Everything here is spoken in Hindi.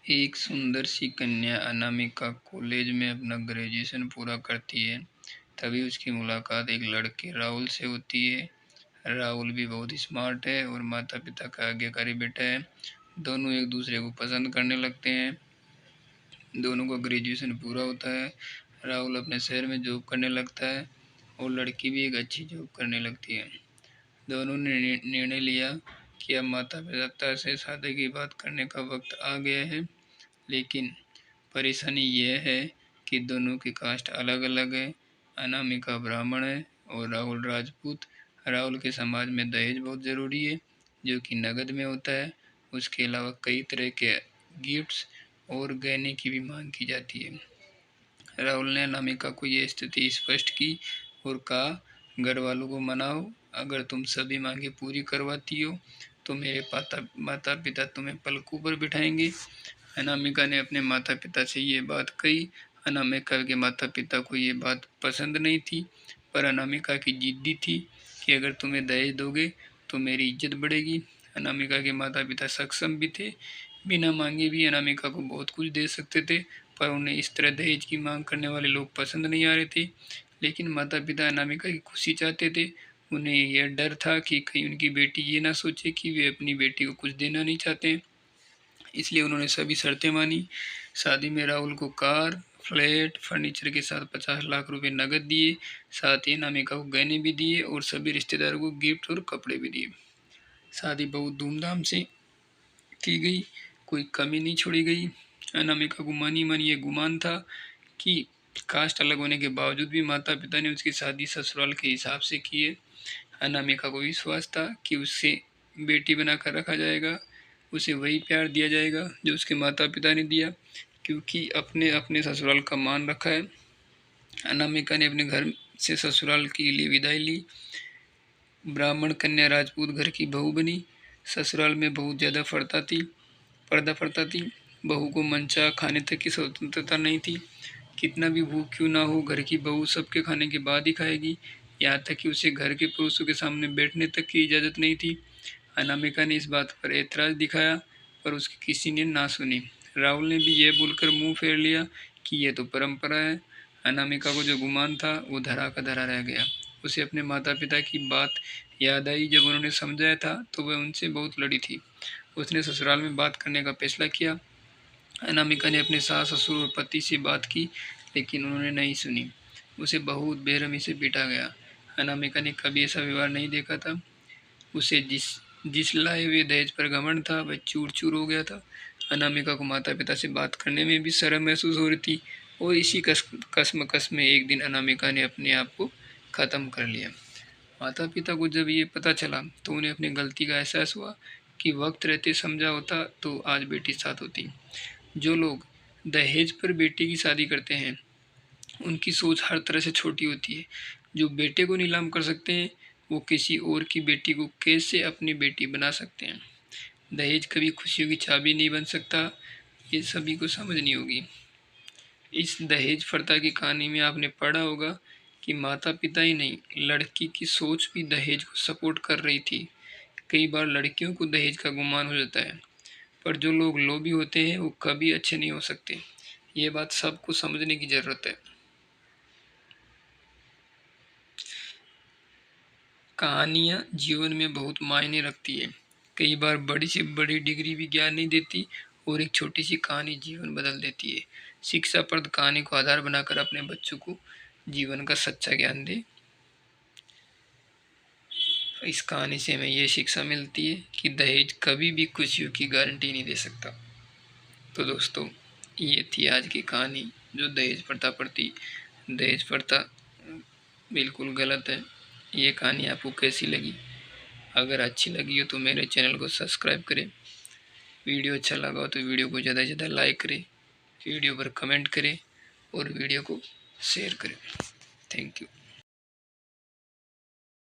एक सुंदर सी कन्या अनामिका कॉलेज में अपना ग्रेजुएशन पूरा करती है। तभी उसकी मुलाकात एक लड़के राहुल से होती है। राहुल भी बहुत स्मार्ट है और माता पिता का आज्ञाकारी बेटा है। दोनों एक दूसरे को पसंद करने लगते हैं। दोनों का ग्रेजुएशन पूरा होता है। राहुल अपने शहर में जॉब करने लगता है और लड़की भी एक अच्छी जॉब करने लगती है। दोनों ने निर्णय लिया कि अब माता पिता से शादी की बात करने का वक्त आ गया है। लेकिन परेशानी यह है कि दोनों की कास्ट अलग अलग है। अनामिका ब्राह्मण है और राहुल राजपूत। राहुल के समाज में दहेज बहुत ज़रूरी है, जो कि नगद में होता है। उसके अलावा कई तरह के गिफ्ट्स और गहने की भी मांग की जाती है। राहुल ने अनामिका को यह स्थिति स्पष्ट की और कहा, घर वालों को मनाओ, अगर तुम सभी मांगे पूरी करवाती हो तो मेरे माता पिता तुम्हें पलकों पर बिठाएंगे। अनामिका ने अपने माता पिता से ये बात कही। अनामिका के माता पिता को ये बात पसंद नहीं थी, पर अनामिका की जिद्दी थी कि अगर तुम्हें दहेज दोगे तो मेरी इज्जत बढ़ेगी। अनामिका के माता पिता सक्षम भी थे, बिना मांगे भी अनामिका को बहुत कुछ दे सकते थे, पर उन्हें इस तरह दहेज की मांग करने वाले लोग पसंद नहीं आ रहे थे। लेकिन माता पिता अनामिका की खुशी चाहते थे। उन्हें यह डर था कि कहीं उनकी बेटी ये ना सोचे कि वे अपनी बेटी को कुछ देना नहीं चाहते, इसलिए उन्होंने सभी शर्तें मानी। शादी में राहुल को कार, फ्लैट, फर्नीचर के साथ 50 लाख रुपए नकद दिए। साथ ही अनामिका को गहने भी दिए और सभी रिश्तेदारों को गिफ्ट और कपड़े भी दिए। शादी बहुत धूमधाम से की गई, कोई कमी नहीं छोड़ी गई। अनामिका को मानी मानी ये गुमान था कि कास्ट अलग होने के बावजूद भी माता पिता ने उसकी शादी ससुराल के हिसाब से की है। अनामिका को विश्वास था कि उससे बेटी बनाकर रखा जाएगा, उसे वही प्यार दिया जाएगा जो उसके माता पिता ने दिया, क्योंकि अपने अपने ससुराल का मान रखा है। अनामिका ने अपने घर से ससुराल के लिए विदाई ली। ब्राह्मण कन्या राजपूत घर की बहू बनी। ससुराल में बहुत ज़्यादा पर्दा पड़ता थी। बहू को मनचाहा खाने तक की स्वतंत्रता नहीं थी। कितना भी भूख क्यों ना हो, घर की बहू सबके खाने के बाद ही खाएगी। यहाँ तक कि उसे घर के पुरुषों के सामने बैठने तक की इजाज़त नहीं थी। अनामिका ने इस बात पर ऐतराज़ दिखाया, पर उसकी किसी ने ना सुनी। राहुल ने भी यह बोलकर मुंह फेर लिया कि यह तो परंपरा है। अनामिका को जो गुमान था वो धरा का धरा रह गया। उसे अपने माता पिता की बात याद आई। जब उन्होंने समझाया था तो वह उनसे बहुत लड़ी थी। उसने ससुराल में बात करने का फैसला किया। अनामिका ने अपने सास ससुर और पति से बात की, लेकिन उन्होंने नहीं सुनी। उसे बहुत बेरहमी से पीटा गया। अनामिका ने कभी ऐसा व्यवहार नहीं देखा था। उसे जिस जिस लाए हुए दहेज पर घमंड था वह चूर चूर हो गया था। अनामिका को माता पिता से बात करने में भी शर्म महसूस हो रही थी और इसी कसमकस में एक दिन अनामिका ने अपने आप को ख़त्म कर लिया। माता पिता को जब ये पता चला तो उन्हें अपनी गलती का एहसास हुआ कि वक्त रहते समझा होता तो आज बेटी साथ होती। जो लोग दहेज पर बेटी की शादी करते हैं उनकी सोच हर तरह से छोटी होती है। जो बेटे को नीलाम कर सकते हैं वो किसी और की बेटी को कैसे अपनी बेटी बना सकते हैं। दहेज कभी खुशियों की चाबी नहीं बन सकता, ये सभी को समझनी होगी। इस दहेज प्रथा की कहानी में आपने पढ़ा होगा कि माता पिता ही नहीं, लड़की की सोच भी दहेज को सपोर्ट कर रही थी। कई बार लड़कियों को दहेज का गुमान हो जाता है, पर जो लोग लोभी होते हैं वो कभी अच्छे नहीं हो सकते। ये बात सबको समझने की ज़रूरत है। कहानियाँ जीवन में बहुत मायने रखती है। कई बार बड़ी से बड़ी डिग्री भी ज्ञान नहीं देती और एक छोटी सी कहानी जीवन बदल देती है। शिक्षाप्रद कहानी को आधार बनाकर अपने बच्चों को जीवन का सच्चा ज्ञान दे। इस कहानी से हमें ये शिक्षा मिलती है कि दहेज कभी भी खुशियों की गारंटी नहीं दे सकता। तो दोस्तों, ये थी आज की कहानी जो दहेज प्रथा पर थी। दहेज प्रथा बिल्कुल गलत है। ये कहानी आपको कैसी लगी? अगर अच्छी लगी हो तो मेरे चैनल को सब्सक्राइब करें। वीडियो अच्छा लगा हो तो वीडियो को ज़्यादा से ज़्यादा लाइक करें, वीडियो पर कमेंट करें और वीडियो को शेयर करें। Thank you.